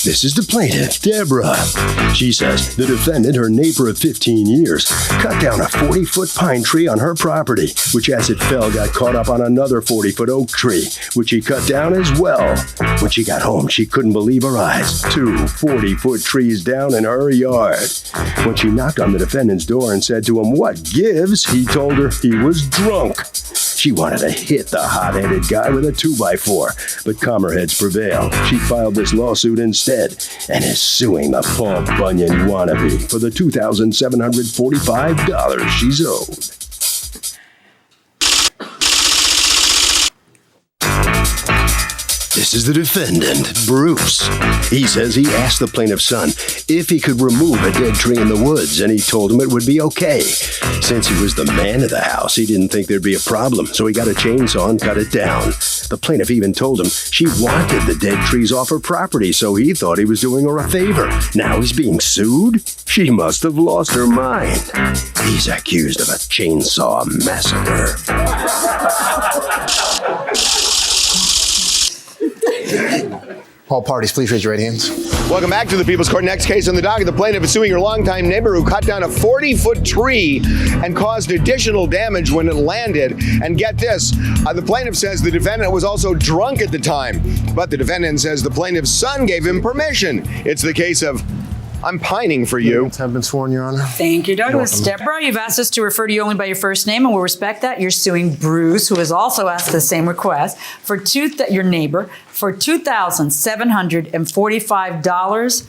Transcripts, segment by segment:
This is the plaintiff, Deborah. She says the defendant, her neighbor of 15 years, cut down a 40-foot pine tree on her property, which as it fell got caught up on another 40-foot oak tree, which he cut down as well. When she got home, she couldn't believe her eyes. 2 40-foot trees down in her yard. When she knocked on the defendant's door and said to him, "What gives?" he told her he was drunk. She wanted to hit the hot-headed guy with a 2x4, but calmer heads prevailed. She filed this lawsuit instead and is suing the Paul Bunyan wannabe for the $2,745 she's owed. This is the defendant, Bruce. He says he asked the plaintiff's son if he could remove a dead tree in the woods, and he told him it would be okay. Since he was the man of the house, he didn't think there'd be a problem, so he got a chainsaw and cut it down. The plaintiff even told him she wanted the dead trees off her property, so he thought he was doing her a favor. Now he's being sued? She must have lost her mind. He's accused of a chainsaw massacre. All parties, please raise your right hands. Welcome back to the People's Court. Next case on the docket. The plaintiff is suing her longtime neighbor who cut down a 40-foot tree and caused additional damage when it landed. And get this, the plaintiff says the defendant was also drunk at the time, but the defendant says the plaintiff's son gave him permission. It's the case of, "I'm pining for you." Have been sworn, Your Honor. Thank you, Douglas. Deborah, you've asked us to refer to you only by your first name, and we'll respect that. You're suing Bruce, who has also asked the same request, for your neighbor, for $2,745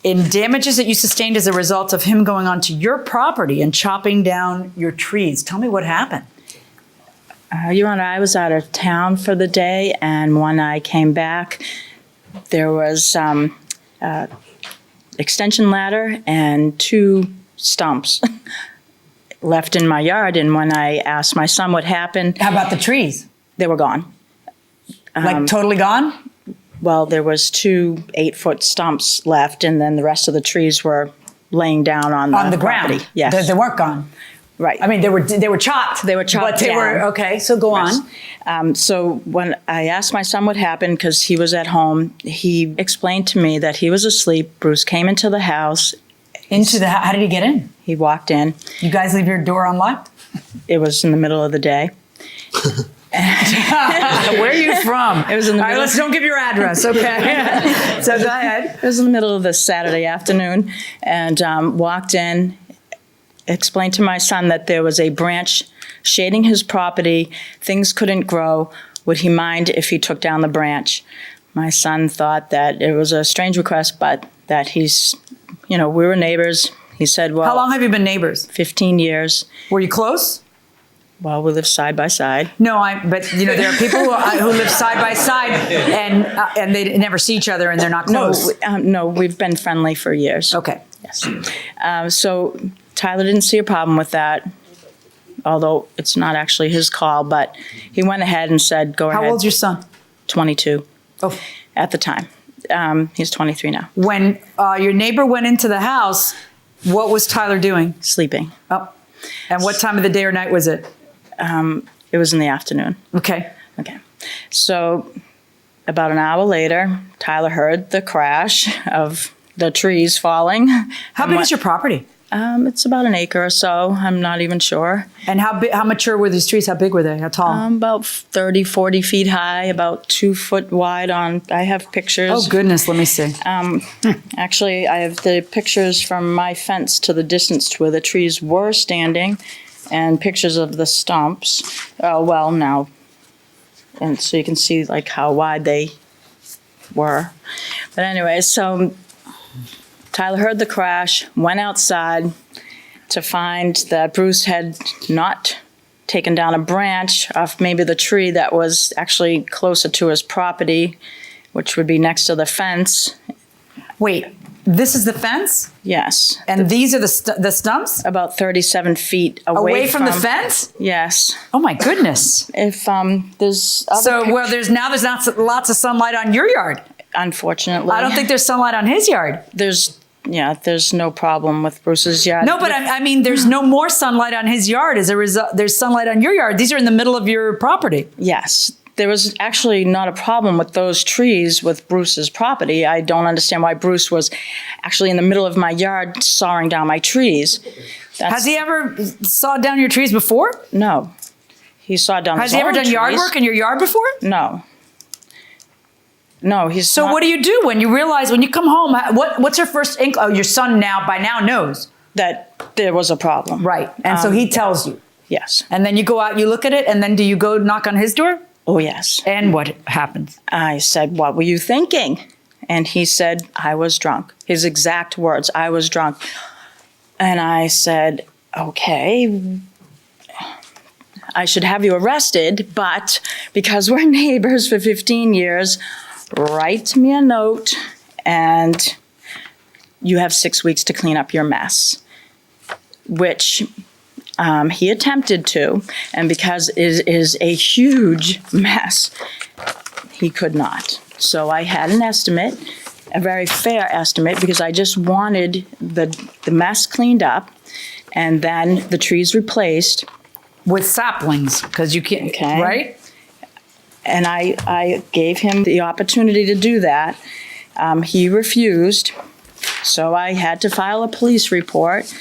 in damages that you sustained as a result of him going onto your property and chopping down your trees. Tell me what happened. Your Honor, I was out of town for the day, and when I came back, there was extension ladder and 2 stumps left in my yard. And when I asked my son what happened, How about the trees? they were gone. Like totally gone? Well, there was 2 8-foot stumps left, and then the rest of the trees were laying down on the ground. property. Yes, They weren't gone. right. I mean, they were chopped. They were chopped But they down. were, okay, so go on. So when I asked my son what happened, because he was at home, he explained to me that he was asleep. Bruce came into the house. How did he get in? He walked in. You guys leave your door unlocked? It was in the middle of the day. Where are you from? It was in the All right, middle. don't give your address, okay? So go ahead. It was in the middle of the Saturday afternoon, and walked in, explained to my son that there was a branch shading his property. Things couldn't grow. Would he mind if he took down the branch? My son thought that it was a strange request, but that he's, we were neighbors. He said, well. How long have you been neighbors? 15 years. Were you close? Well, we live side by side. No, but there are people who live side by side and they never see each other and they're not close. No, we've been friendly for years. Okay. Yes. So Tyler didn't see a problem with that, although it's not actually his call, but he went ahead and said, go ahead. How old's your son? 22. Oh. At the time. He's 23 now. When your neighbor went into the house, what was Tyler doing? Sleeping. Oh. And what time of the day or night was it? It was in the afternoon. Okay. So about an hour later, Tyler heard the crash of the trees falling. How big is your property? It's about an acre or so. I'm not even sure. And how mature were these trees? How big were they? How tall? About 30, 40 feet high, about 2 foot wide I have pictures. Oh, goodness. Let me see. Actually, I have the pictures from my fence to the distance to where the trees were standing and pictures of the stumps. Now. And so you can see how wide they were. But anyway, so Tyler heard the crash, went outside to find that Bruce had not taken down a branch off maybe the tree that was actually closer to his property, which would be next to the fence. Wait, this is the fence? Yes. And these are the stumps? About 37 feet away from the fence? Yes. Oh my goodness. If there's there's not lots of sunlight on your yard. Unfortunately. I don't think there's sunlight on his yard. There's no problem with Bruce's yard. No, but I mean, there's no more sunlight on his yard as a result. There's sunlight on your yard. These are in the middle of your property. Yes. there was actually not a problem with those trees with Bruce's property. I don't understand why Bruce was actually in the middle of my yard sawing down my trees. Has he ever sawed down your trees before? No. He sawed down Has his he ever own done yard trees. work in your yard before? No. No, he's So not. what do you do when you realize, when you come home, what's your first ink? Oh, your son by now knows. That there was a problem. Right. And so he tells you. Yes. And then you go out, you look at it, and then do you go knock on his door? Oh, yes. And what happens? I said, what were you thinking? And he said, I was drunk. His exact words, I was drunk. And I said, okay, I should have you arrested, but because we're neighbors for 15 years, write me a note and you have 6 weeks to clean up your mess, which he attempted to, and because it is a huge mess, he could not. So I had an estimate, a very fair estimate, because I just wanted the mess cleaned up and then the trees replaced. With saplings, because you can't, Okay. right? And I gave him the opportunity to do that. He refused, so I had to file a police report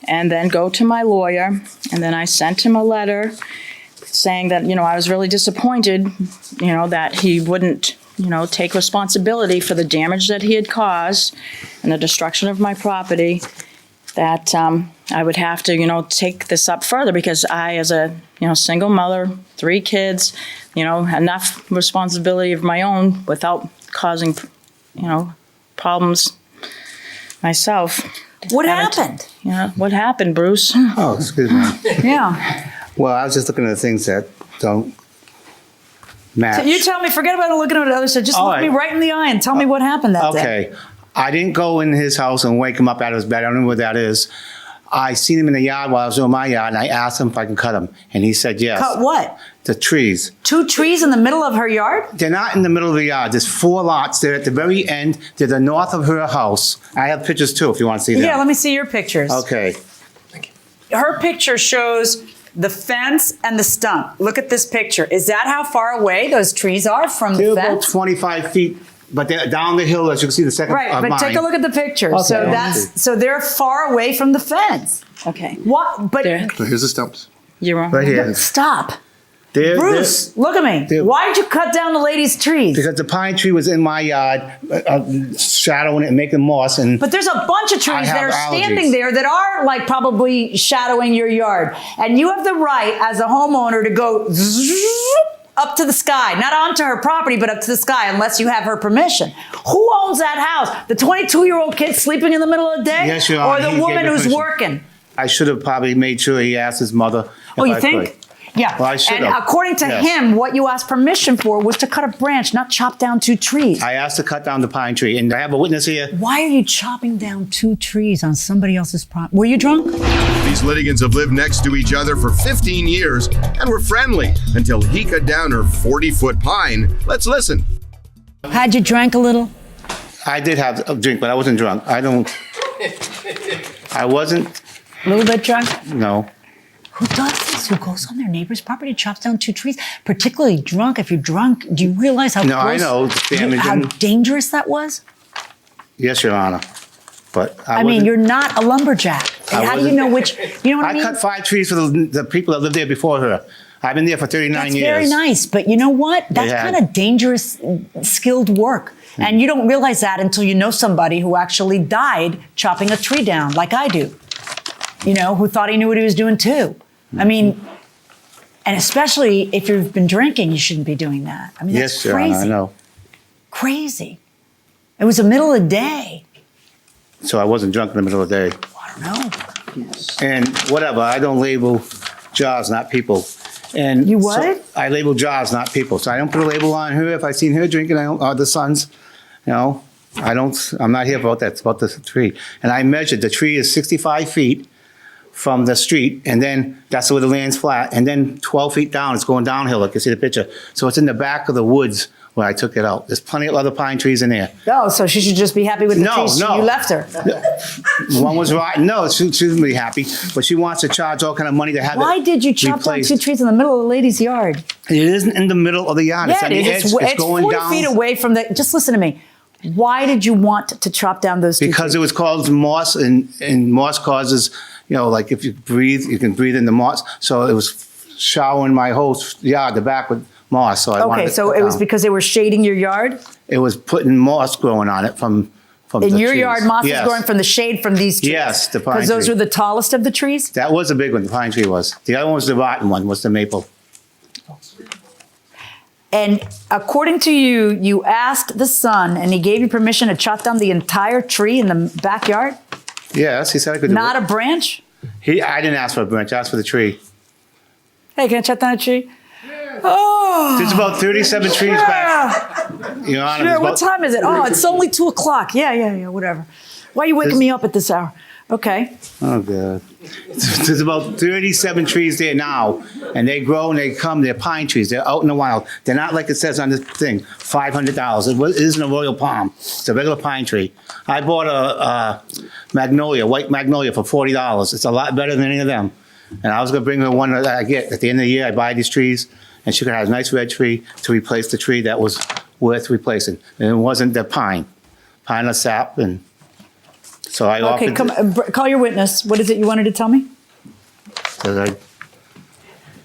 and then go to my lawyer. And then I sent him a letter saying that, I was really disappointed, that he wouldn't, take responsibility for the damage that he had caused and the destruction of my property, that I would have to, take this up further because I, as a, single mother, 3 kids, enough responsibility of my own without causing, problems myself. What happened? What happened, Bruce? Oh, excuse me. Yeah. Well, I was just looking at the things that don't match. You tell me, forget about looking at what others said. Just All look me right. right in the eye and tell me what happened that day. Okay. I didn't go in his house and wake him up out of his bed. I don't know what that is. I seen him in the yard while I was doing my yard, and I asked him if I can cut them, and he said yes. Cut what? The trees. 2 trees in the middle of her yard? They're not in the middle of the yard. There's 4 lots. They're at the very end. They're the north of her house. I have pictures too, if you want to see them. Yeah, let me see your pictures. Okay. Her picture shows the fence and the stump. Look at this picture. Is that how far away those trees are from They're the about fence? 25 feet, but they're down the hill, as you can see the second Right, of but mine. take a look at the picture. Okay. So so they're far away from the fence. Okay. What? But There. So here's the stumps. You're wrong. Right here. stop. They're- Bruce, look at me. they're- Why did you cut down the lady's trees? Because the pine tree was in my yard, shadowing it and making moss, and But there's a bunch of I trees that have are standing allergies. there that are like probably shadowing your yard. And you have the right as a homeowner to go up to the sky, not onto her property, but up to the sky, unless you have her permission. Who owns that house? The 22-year-old kid sleeping in the middle of the day? Yes, Your Or Honor, the he gave woman me who's permission. working? I should have probably made sure he asked his mother if Oh, you I think? could. Yeah. Well, I should and have. according to Yes. him, what you asked permission for was to cut a branch, not chop down 2 trees. I asked to cut down the pine tree, and I have a witness here. Why are you chopping down 2 trees on somebody else's property? Were you drunk? These litigants have lived next to each other for 15 years and were friendly until he cut down her 40-foot pine. Let's listen. Had you drank a little? I did have a drink, but I wasn't drunk. I wasn't, A little bit drunk? no. Who does this? Who goes on their neighbor's property, chops down 2 trees? Particularly drunk. If you're drunk, do you realize how No, I close- know it's damaging. how dangerous that was? Yes, Your Honor. But I I mean, wasn't- you're not a lumberjack. I How do you wasn't- know which? You know what I I mean? cut 5 trees for the people that lived there before her. I've been there for 39 That's years. very nice, but you know what? That's Yeah. kind of dangerous, skilled work. And you don't realize that until you know somebody who actually died chopping a tree down, like I do. Who thought he knew what he was doing too. I mean, and especially if you've been drinking, you shouldn't be doing that. I mean, that's Yes, Your crazy. Honor, I know. Crazy. It was the middle of the day. So I wasn't drunk in the middle of the day. I don't know. And whatever, I don't label jobs, not people. And You so what? I label jobs, not people. So I don't put a label on her. If I seen her drinking, or the sons, I'm not here about that. It's about the tree. And I measured, the tree is 65 feet from the street, and then that's where the land's flat. And then 12 feet down, it's going downhill, like you see the picture. So it's in the back of the woods when I took it out. There's plenty of other pine trees in there. Oh, so she should just be happy with the No, trees no. you left her. One was rotten. No, she wouldn't be happy, but she wants to charge all kind of money to have Why it did you chop down replaced. 2 trees in the middle of the lady's yard? It isn't in the middle of the yard. It's Yeah, on it the is. edge. It's going 40 down. feet away from the. Just listen to me. Why did you want to chop down those 2 Because trees? it was called moss, and moss causes, like if you breathe, you can breathe in the moss. So it was showering my whole yard, the back with moss. So I wanted Okay, to so cut it was down. because they were shading your yard? It was putting moss growing on it from In the your trees. yard, moss Yes. is growing from the shade from these trees? Yes, the pine Because those tree. were the tallest of the trees? That was a big one, the pine tree was. The other one was the rotten one, was the maple. And according to you, you asked the son, and he gave you permission to chop down the entire tree in the backyard? Yes, he said I could do Not it. a branch? I didn't ask for a branch, I asked for the tree. Hey, can I chop down a tree? Oh, There's about 37 trees back. Your Honor, sure. there's What about- time is it? Oh, it's only 2 o'clock. Yeah, whatever. Why are you waking me up at this hour? Okay. Oh, God. There's about 37 trees there now, and they grow and they come. They're pine trees. They're out in the wild. They're not like it says on this thing, $500. It isn't a royal palm. It's a regular pine tree. I bought a magnolia, white magnolia, for $40. It's a lot better than any of them. And I was going to bring her one that I get. At the end of the year, I buy these trees, and she could have a nice red tree to replace the tree that was worth replacing. And it wasn't the pine or sap, and so I Okay, offered. call your witness. What is it you wanted to tell me?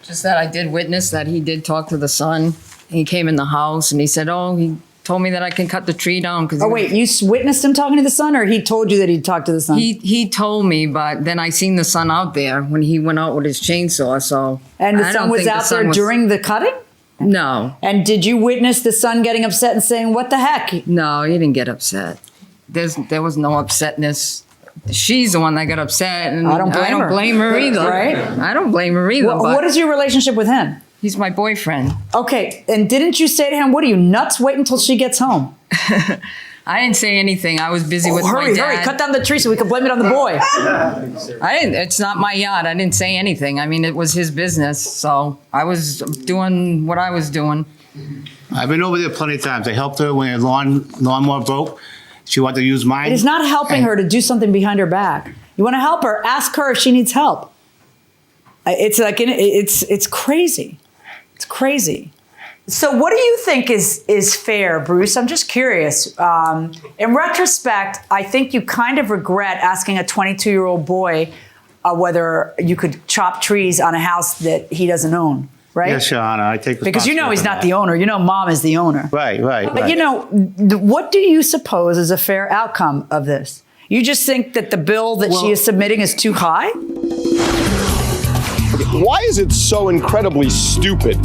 Just that I did witness that he did talk to the son. He came in the house and he said, "Oh, he told me that I can cut the tree down." Because Oh, wait, you witnessed him talking to the son, or he told you that he'd talked to the son? he told me, but then I seen the son out there when he went out with his chainsaw. So And the I son don't was think the out son there was- during the cutting? No, And did you witness the son getting upset and saying, "What the heck"? no, he didn't get upset. There was no upsetness. She's the one that got upset, and I don't blame her. her either. Right? I don't blame her either. What but is your relationship with him? he's my boyfriend. Okay, and didn't you say to him, "What are you, nuts? Wait until she gets home"? I didn't say anything. I was busy with my hurry, dad. cut down the tree so we can blame it on the boy. I didn't. It's not my yacht. I didn't say anything. I mean, it was his business, so I was doing what I was doing. I've been over there plenty of times. I helped her when her lawnmower broke. She wanted to use mine. It is not helping her to do something behind her back. You want to help her, ask her if she needs help. It's like, it's crazy. It's crazy. So what do you think is fair, Bruce? I'm just curious. In retrospect, I think you kind of regret asking a 22-year-old boy whether you could chop trees on a house that he doesn't own, right? Yes, Your Honor, I take Because you know he's not the owner. owner. You know mom is the owner. Right. But you know, what do you suppose is a fair outcome of this? You just think that the bill that she is submitting is too high? Why is it so incredibly stupid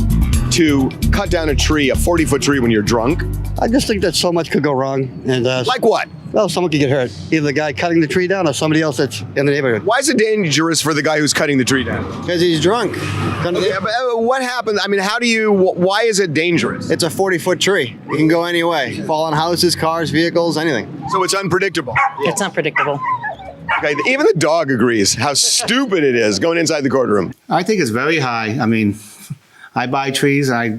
to cut down a tree, a 40-foot tree, when you're drunk? I just think that so much could go wrong. And Like what? well, someone could get hurt. Either the guy cutting the tree down or somebody else that's in the neighborhood. Why is it dangerous for the guy who's cutting the tree down? Because he's drunk. Yeah, but what happened? I mean, why is it dangerous? It's a 40-foot tree. It can go any way. Fall on houses, cars, vehicles, anything. So it's unpredictable. It's unpredictable. Okay, even the dog agrees how stupid it is going inside the courtroom. I think it's very high. I mean, I buy trees. I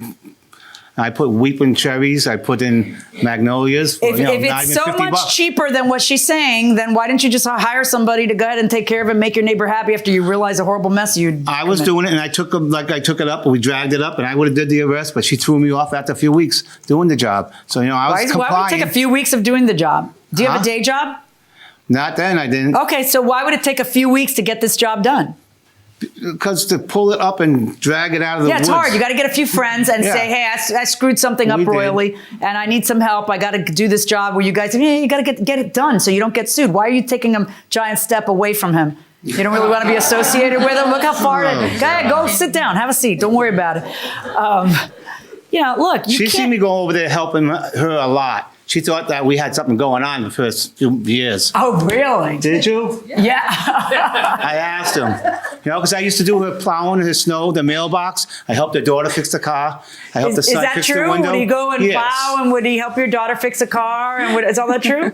put weeping cherries. I put in magnolias. For, If not it's even so 50 much bucks. cheaper than what she's saying, then why didn't you just hire somebody to go ahead and take care of it and make your neighbor happy after you realize a horrible mess you'd I was commit? doing it, and I took it up, and we dragged it up, and I would have did the arrest, but she threw me off after a few weeks doing the job. So I was Why would complying. it take a few weeks of doing the job? Do you have a Huh? day job? Not then, I didn't. Okay, so why would it take a few weeks to get this job done? Because to pull it up and drag it out of the Yeah, it's woods. hard. You got to get a few friends and Yeah. say, "Hey, I screwed something up We did. royally, and I need some help. I got to do this job." Where you guys, you got to get it done so you don't get sued. Why are you taking a giant step away from him? You don't really want to be associated with him. Look how far. Go ahead, go sit down, have a seat. Don't worry about it. Look, you She can't. seen me go over there helping her a lot. She thought that we had something going on the first few years. Oh, really? Did you? Yeah. I asked him. Because I used to do her plowing, her snow, the mailbox. I helped her daughter fix the car. I helped the Is son that fix true? the window. Would he go and Yes. plow, and would he help your daughter fix a car? And is all that true?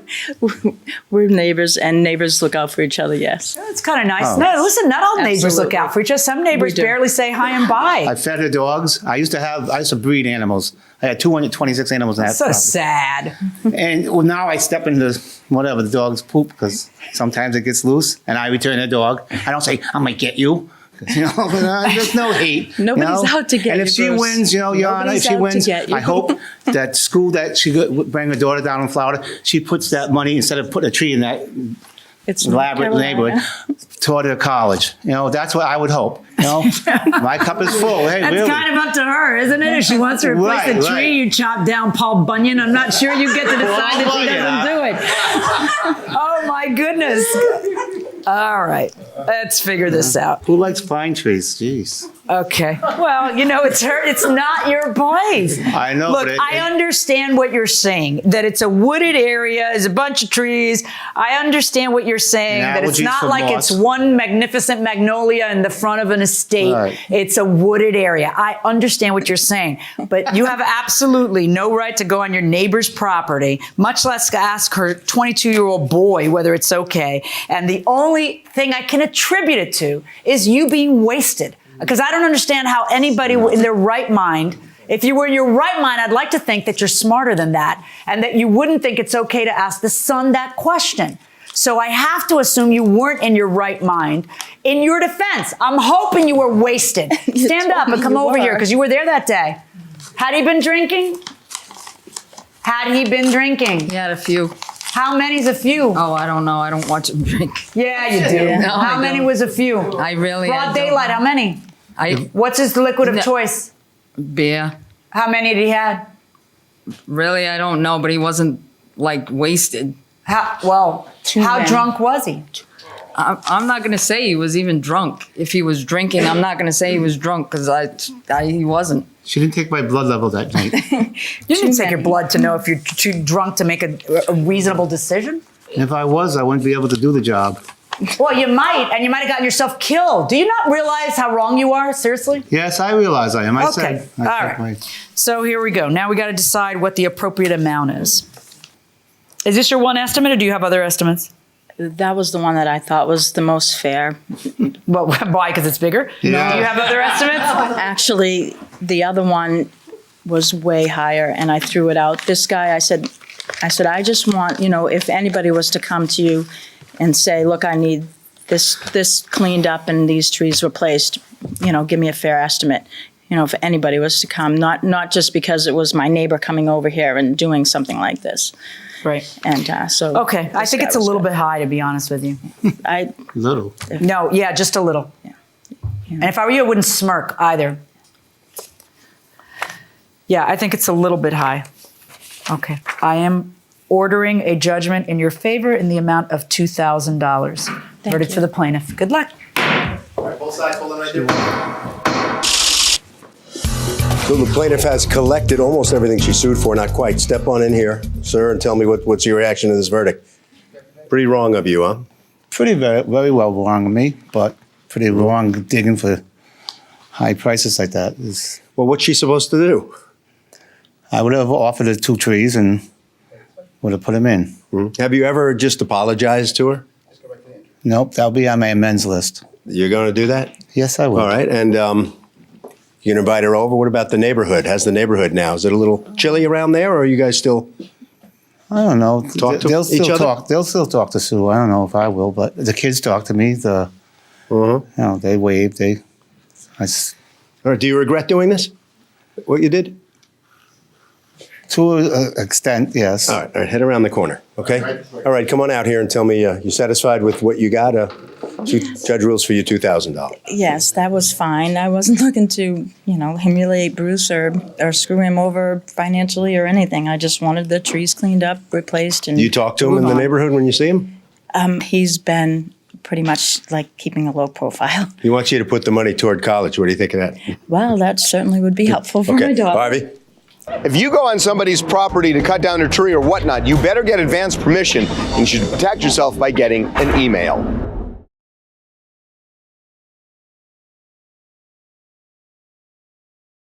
We're neighbors, and neighbors look out for each other, yes. It's kind of nice. Oh. No, listen, not all neighbors look Absolutely. out for each other. Some neighbors We do. barely say hi and bye. I fed her dogs. I used to breed animals. I had 226 animals in that So property. sad. And well, now I step into whatever the dog's poop because sometimes it gets loose, and I return the dog. I don't say I'm gonna get you. You know, there's no hate. Nobody's you know? out to get And you, if she Bruce. wins, you know, Your Honor, if Nobody's she out to wins, get you. I hope that school that she would bring her daughter down in Florida, she puts that money instead of putting a tree in that It's elaborate North neighborhood Carolina. toward her college. You know, that's what I would hope. You know, my cup is full. Hey, That's really. kind of up to her, isn't it? If she wants to replace Right, the tree, right. you chop down Paul Bunyan. I'm not sure you get to decide if he Bunyan, doesn't do it. Oh my goodness. All right, let's figure this out. Who likes pine trees? Jeez. Okay. Well, you know, it's her. It's not your place. I know, Look, but I understand what you're saying. That it's a wooded area, is a bunch of trees. I understand what you're saying. And That it's allergies not for like moss. it's one magnificent magnolia in the front of an estate. Right. It's a wooded area. I understand what you're saying, but you have absolutely no right to go on your neighbor's property, much less ask her 22-year-old boy whether it's okay. And the only thing I can attribute it to is you being wasted. Because I don't understand how anybody in their right mind, if you were in your right mind, I'd like to think that you're smarter than that and that you wouldn't think it's okay to ask the son that question. So I have to assume you weren't in your right mind. In your defense, I'm hoping you were wasted. Stand up and come over here because you were there that day. Had he been drinking? Had he been drinking? He had a few. How many's a few? Oh, I don't know. I don't watch him drink. Yeah, you do. No, I How many don't. was a few? I really. I Broad don't daylight, know. how many? I What's his liquid of No. choice? beer. How many did he had? Really, I don't know, but he wasn't like wasted. How many. drunk was he? I'm not gonna say he was even drunk. If he was drinking, I'm not gonna say he was drunk because he wasn't. She didn't take my blood level that night. You didn't take your blood to know if you're too drunk to make a reasonable decision. If I was, I wouldn't be able to do the job. Well, you might, and you might have gotten yourself killed. Do you not realize how wrong you are? Seriously? Yes, I realize I am. I Okay. said. I All took right. So here we go. Now we got to decide what the appropriate amount is. Is this your one estimate, or do you have other estimates? That was the one that I thought was the most fair. Well, why? Because it's bigger? Yeah. Do you have other estimates? Actually, the other one was way higher, and I threw it out. This guy, I said, I just want, if anybody was to come to you and say, look, I need this cleaned up and these trees replaced, give me a fair estimate. If anybody was to come, not just because it was my neighbor coming over here and doing something like this. Right. And so. Okay. I think it's a little bit high, to be honest with you. Little. No, yeah, just a little. Yeah. And if I were you, I wouldn't smirk either. Yeah, I think it's a little bit high. Okay. I am ordering a judgment in your favor in the amount of $2,000. Verdict for the plaintiff. Good luck. Both sides pulling right there. So the plaintiff has collected almost everything she sued for, not quite. Step on in here, sir, and tell me what's your reaction to this verdict. Pretty wrong of you, huh? Pretty very well wrong of me, but pretty wrong digging for high prices like that. Well, what's she supposed to do? I would have offered her 2 trees and would have put them in. Have you ever just apologized to her? Nope, that'll be on my amends list. You're going to do that? Yes, I will. All right, and you can invite her over. What about the neighborhood? How's the neighborhood now? Is it a little chilly around there, or are you guys still... I don't know. Talk to They'll each still other? talk. They'll still talk to Sue. I don't know if I will, but the kids talk to me. They wave. All right, do you regret doing this? What you did? To an extent, yes. All right, head around the corner, okay? All right, come on out here and tell me, you satisfied with what you got? Judge rules for you $2,000. Yes, that was fine. I wasn't looking to, humiliate Bruce or screw him over financially or anything. I just wanted the trees cleaned up, replaced, and Do you talk to him in move the on. neighborhood when you see him? He's been pretty much like keeping a low profile. He wants you to put the money toward college. What do you think of that? Well, that certainly would be helpful for my Okay, daughter. Harvey? If you go on somebody's property to cut down a tree or whatnot, you better get advance permission, and you should protect yourself by getting an email.